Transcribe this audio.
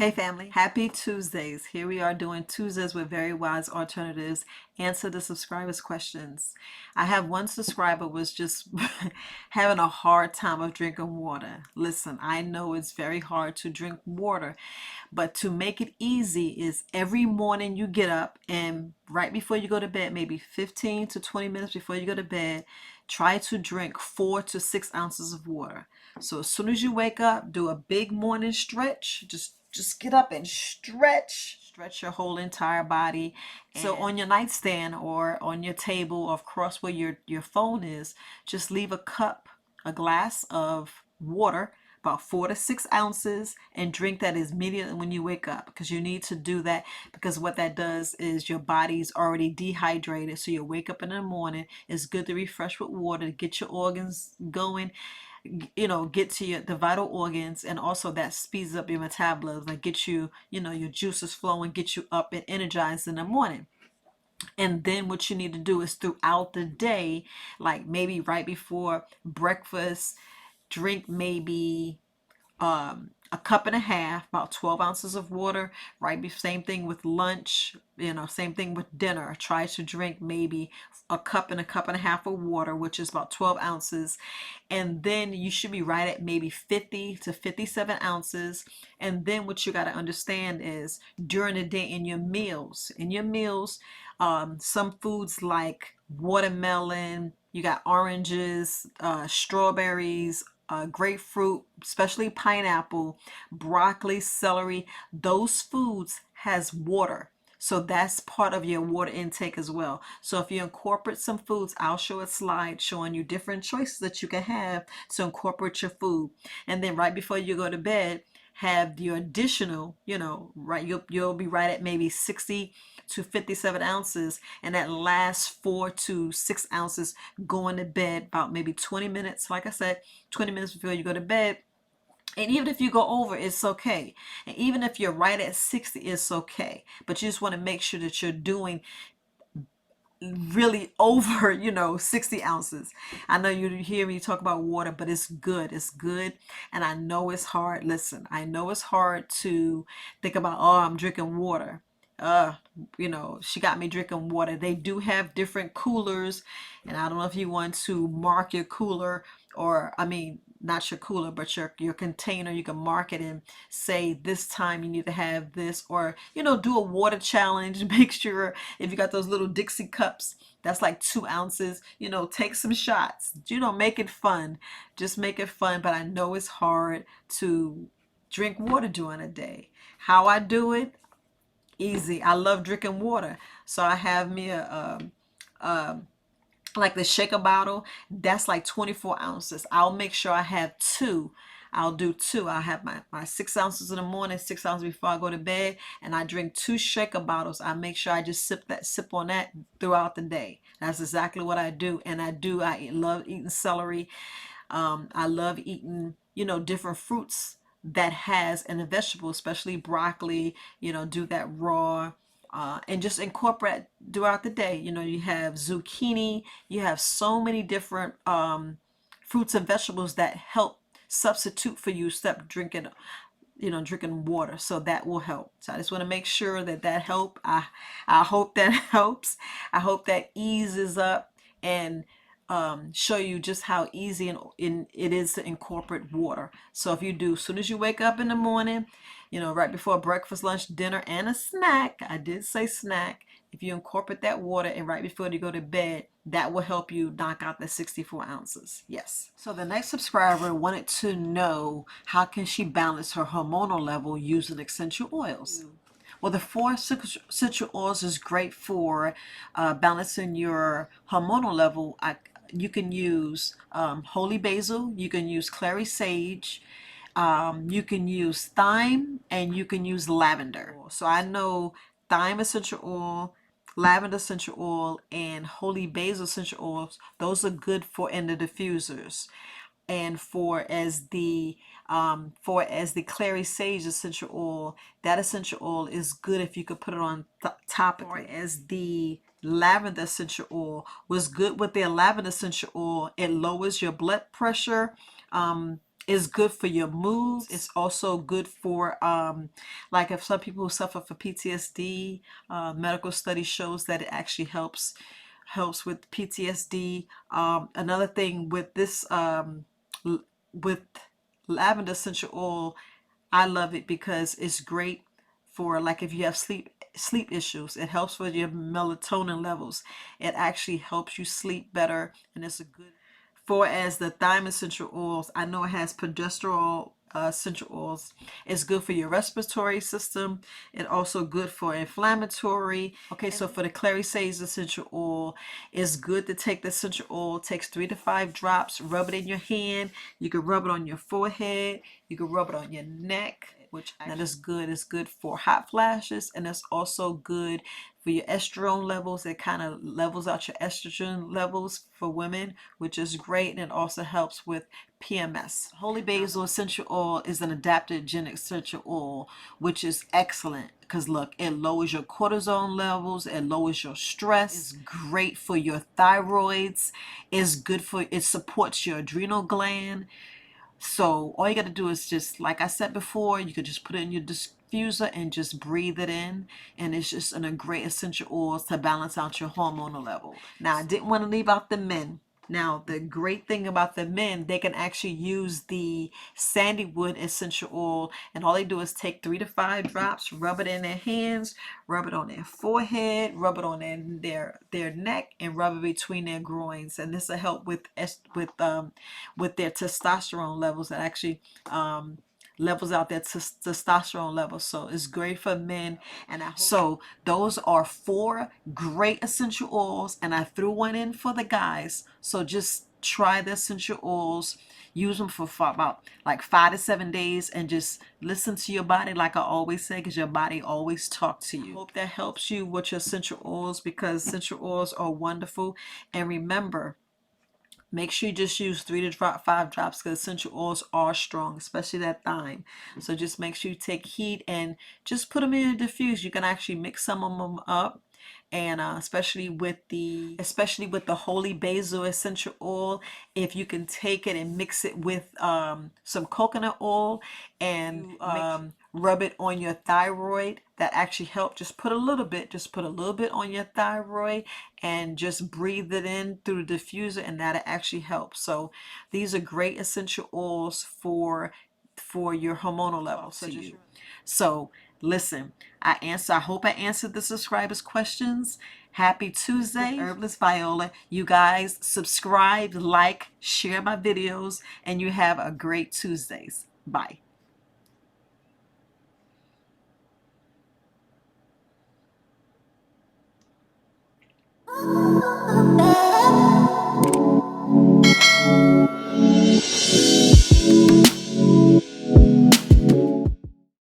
Hey family, happy Tuesdays. Here we are doing Tuesdays with Very Wise Alternatives. Answer the subscribers' questions. I have one subscriber was just having a hard time of drinking water. Listen, I know it's very hard to drink water, but to make it easy is every morning you get up and right before you go to bed, maybe 15 to 20 minutes before you go to bed, try to drink 4 to 6 ounces of water. So as soon as you wake up, do a big morning stretch. Just get up and stretch your whole entire body. So on your nightstand or on your table or across where your phone is, just leave a glass of water, about 4 to 6 ounces, and drink that immediately when you wake up, because you need to do that, because what that does is your body's already dehydrated. So you wake up in the morning, it's good to refresh with water to get your organs going, get to the vital organs, and also that speeds up your metabolism and get you, your juices flowing, get you up and energized in the morning. And then what you need to do is throughout the day, like maybe right before breakfast, drink maybe a cup and a half, about 12 ounces of water, right? Same thing with lunch, same thing with dinner. Try to drink maybe a cup and a half of water, which is about 12 ounces. And then you should be right at maybe 50 to 57 ounces. And then what you got to understand is during the day in your meals, some foods like watermelon, you got oranges, strawberries, grapefruit, especially pineapple, broccoli, celery. Those foods has water. So that's part of your water intake as well. So if you incorporate some foods, I'll show a slide showing you different choices that you can have to incorporate your food. And then right before you go to bed, have your additional, right, you'll be right at maybe 60 to 57 ounces, and that last 4 to 6 ounces going to bed about maybe 20 minutes. Like I said, 20 minutes before you go to bed. And even if you go over, it's okay. And even if you're right at 60, it's okay. But you just want to make sure that you're doing really over 60 ounces. I know you hear me talk about water, but it's good. And I know it's hard. Listen, I know it's hard to think about, oh, I'm drinking water. uh she got me drinking water. They do have different coolers, and I don't know if you want to mark your cooler, or I mean, not your cooler, but your container. You can mark it and say this time you need to have this, or do a water challenge. Make sure if you got those little Dixie cups, that's like 2 ounces. Take some shots. Make it fun. Just make it fun. But I know it's hard to drink water during a day. How I do it? Easy. I love drinking water, so I have me a like the shaker bottle. That's like 24 ounces. I'll make sure I have two. I'll do two. I'll have my 6 ounces in the morning, 6 ounces before I go to bed, and I drink two shaker bottles. I make sure I just sip on that throughout the day. That's exactly what I do. And I love eating celery. I love eating, different fruits that has, and the vegetables, especially broccoli, do that raw. And just incorporate throughout the day. You have zucchini, you have so many different fruits and vegetables that help substitute for you stop drinking water. So that will help. So I just want to make sure that help. I hope that helps. I hope that eases up and show you just how easy it is to incorporate water. So if you do, as soon as you wake up in the morning, right before breakfast, lunch, dinner, and a snack, I did say snack, if you incorporate that water and right before you go to bed, that will help you knock out the 64 ounces. Yes. So the next subscriber wanted to know, how can she balance her hormonal level using essential oils? Well, the four essential oils is great for balancing your hormonal level. You can use holy basil, you can use clary sage, you can use thyme, and you can use lavender. So I know thyme essential oil, lavender essential oil, and holy basil essential oils, those are good for in the diffusers. And for as the clary sage essential oil, that essential oil is good if you could put it on topically. As the lavender essential oil was good with the lavender essential oil, it lowers your blood pressure, It's good for your moods. It's also good for like if some people suffer for PTSD, medical study shows that it actually helps with PTSD. Another thing with this with lavender essential oil, I love it because it's great for like if you have sleep issues. It helps with your melatonin levels. It actually helps you sleep better, and it's a good. For as the thyme essential oils, I know it has progesterol essential oils. It's good for your respiratory system. It's also good for inflammatory. Okay, so for the Clary Sage essential oil, it's good to take the essential oil. It takes 3 to 5 drops. Rub it in your hand. You can rub it on your forehead. You can rub it on your neck, which that is good. It's good for hot flashes, and it's also good for your estrogen levels. It kind of levels out your estrogen levels for women, which is great, and it also helps with PMS. Holy basil essential oil is an adaptogenic essential oil, which is excellent because look, it lowers your cortisol levels, it lowers your stress, it's great for your thyroids, it's good for, it supports your adrenal gland. So all you got to do is just, like I said before, you could just put it in your diffuser and just breathe it in. And it's just a great essential oils to balance out your hormonal level. Now, I didn't want to leave out the men. Now, the great thing about the men, they can actually use the sandywood essential oil, and all they do is take 3 to 5 drops, rub it in their hands, rub it on their forehead, rub it on their neck, and rub it between their groins. And this will help with their testosterone levels. That actually levels out their testosterone levels. So it's great for men. And so those are 4 great essential oils, and I threw one in for the guys. So just try the essential oils, use them for about like 5 to 7 days, and just listen to your body, like I always say, because your body always talks to you. I hope that helps you with your essential oils, because essential oils are wonderful. And remember, make sure you just use 3 to 5 drops, because essential oils are strong, especially that thyme. So just make sure you take heat and just put them in a diffuse. You can actually mix some of them up, and especially with the holy basil essential oil, if you can take it and mix it with some coconut oil and rub it on your thyroid, that actually help. Just put a little bit, on your thyroid, and just breathe it in through the diffuser, and that actually helps. So these are great essential oils for your hormonal levels to you. So listen, I hope I answered the subscribers' questions. Happy Tuesday, Herbalist Viola. You guys subscribe, like, share my videos, and you have a great Tuesdays. Bye.